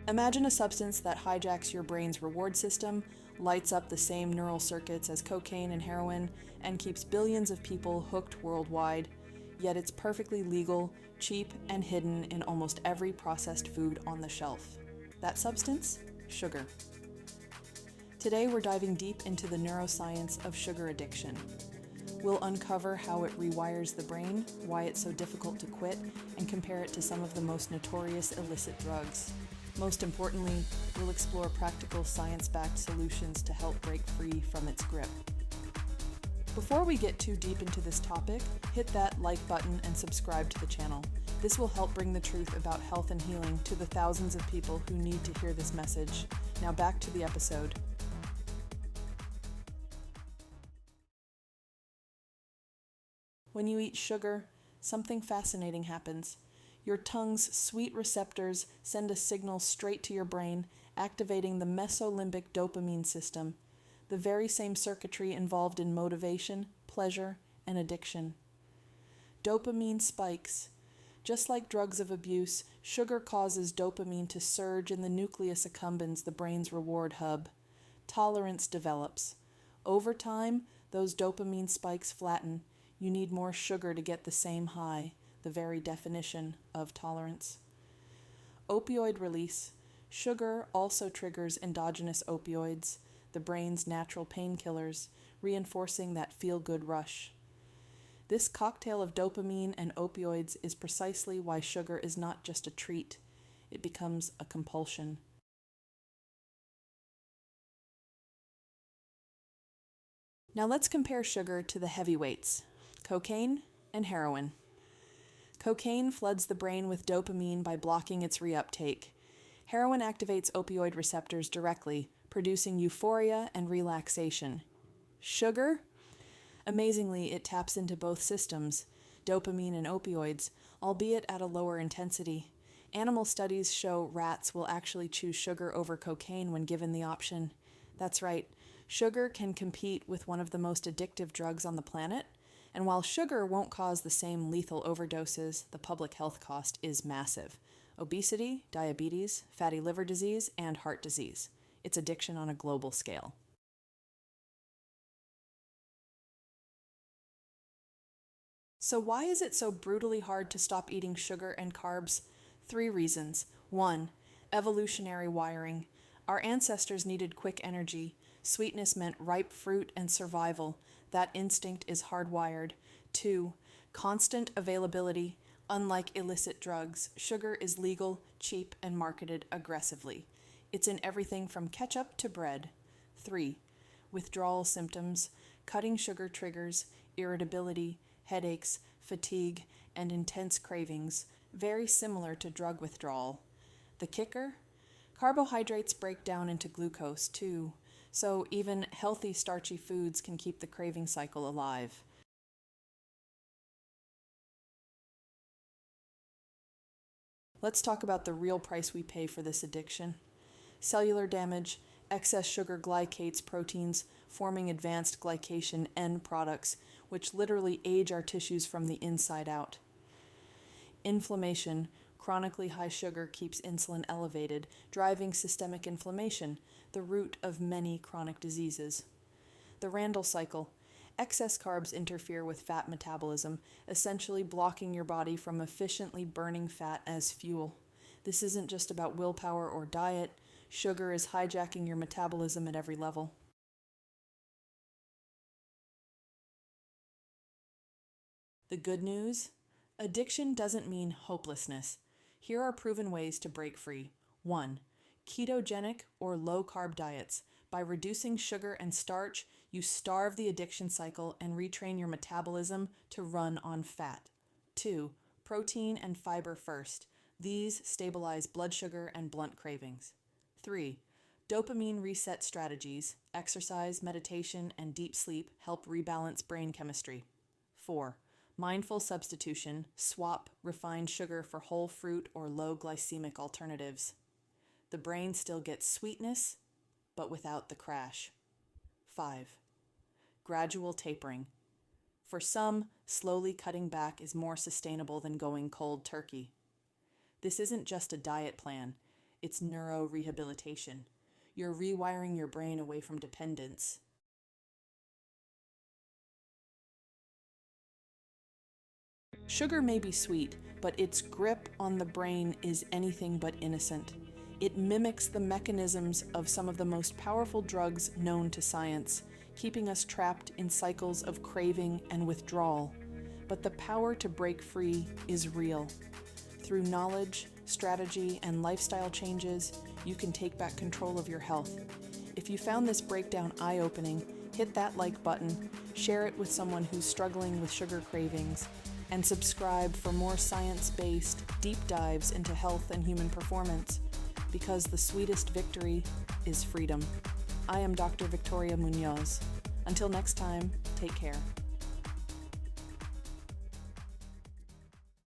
Imagine a substance that hijacks your brain's reward system, lights up the same neural circuits as cocaine and heroin, and keeps billions of people hooked worldwide, yet it's perfectly legal, cheap, and hidden in almost every processed food on the shelf. That substance? Sugar. Today we're diving deep into the neuroscience of sugar addiction. We'll uncover how it rewires the brain, why it's so difficult to quit, and compare it to some of the most notorious illicit drugs. Most importantly, we'll explore practical science-backed solutions to help break free from its grip. Before we get too deep into this topic, hit that like button and subscribe to the channel. This will help bring the truth about health and healing to the thousands of people who need to hear this message. Now back to the episode. When you eat sugar, something fascinating happens. Your tongue's sweet receptors send a signal straight to your brain, activating the mesolimbic dopamine system, the very same circuitry involved in motivation, pleasure, and addiction. Dopamine spikes. Just like drugs of abuse, sugar causes dopamine to surge in the nucleus accumbens, the brain's reward hub. Tolerance develops. Over time, those dopamine spikes flatten. You need more sugar to get the same high, the very definition of tolerance. Opioid release. Sugar also triggers endogenous opioids, the brain's natural painkillers, reinforcing that feel-good rush. This cocktail of dopamine and opioids is precisely why sugar is not just a treat. It becomes a compulsion. Now let's compare sugar to the heavyweights, cocaine and heroin. Cocaine floods the brain with dopamine by blocking its reuptake. Heroin activates opioid receptors directly, producing euphoria and relaxation. Sugar? Amazingly, it taps into both systems, dopamine and opioids, albeit at a lower intensity. Animal studies show rats will actually choose sugar over cocaine when given the option. That's right, sugar can compete with one of the most addictive drugs on the planet. And while sugar won't cause the same lethal overdoses, the public health cost is massive. Obesity, diabetes, fatty liver disease, and heart disease. It's addiction on a global scale. So why is it so brutally hard to stop eating sugar and carbs? 3 reasons. 1. Evolutionary wiring. Our ancestors needed quick energy. Sweetness meant ripe fruit and survival. That instinct is hardwired. 2. Constant availability. Unlike illicit drugs, sugar is legal, cheap, and marketed aggressively. It's in everything from ketchup to bread. 3. Withdrawal symptoms. Cutting sugar triggers irritability, headaches, fatigue, and intense cravings, very similar to drug withdrawal. The kicker? Carbohydrates break down into glucose too, so even healthy starchy foods can keep the craving cycle alive. Let's talk about the real price we pay for this addiction. Cellular damage. Excess sugar glycates proteins, forming advanced glycation end products, which literally age our tissues from the inside out. Inflammation. Chronically high sugar keeps insulin elevated, driving systemic inflammation, the root of many chronic diseases. The Randle Cycle. Excess carbs interfere with fat metabolism, essentially blocking your body from efficiently burning fat as fuel. This isn't just about willpower or diet. Sugar is hijacking your metabolism at every level. The good news? Addiction doesn't mean hopelessness. Here are proven ways to break free. 1. Ketogenic or low-carb diets. By reducing sugar and starch, you starve the addiction cycle and retrain your metabolism to run on fat. 2. Protein and fiber first. These stabilize blood sugar and blunt cravings. 3. Dopamine reset strategies. Exercise, meditation, and deep sleep help rebalance brain chemistry. 4. Mindful substitution. Swap refined sugar for whole fruit or low glycemic alternatives. The brain still gets sweetness, but without the crash. 5. Gradual tapering. For some, slowly cutting back is more sustainable than going cold turkey. This isn't just a diet plan. it's neurorehabilitation. You're rewiring your brain away from dependence. Sugar may be sweet, but its grip on the brain is anything but innocent. It mimics the mechanisms of some of the most powerful drugs known to science, keeping us trapped in cycles of craving and withdrawal. But the power to break free is real. Through knowledge, strategy, and lifestyle changes, you can take back control of your health. If you found this breakdown eye-opening, hit that like button, share it with someone who's struggling with sugar cravings, and subscribe for more science-based deep dives into health and human performance, because the sweetest victory is freedom. I am Dr. Victoria Munoz. Until next time, take care.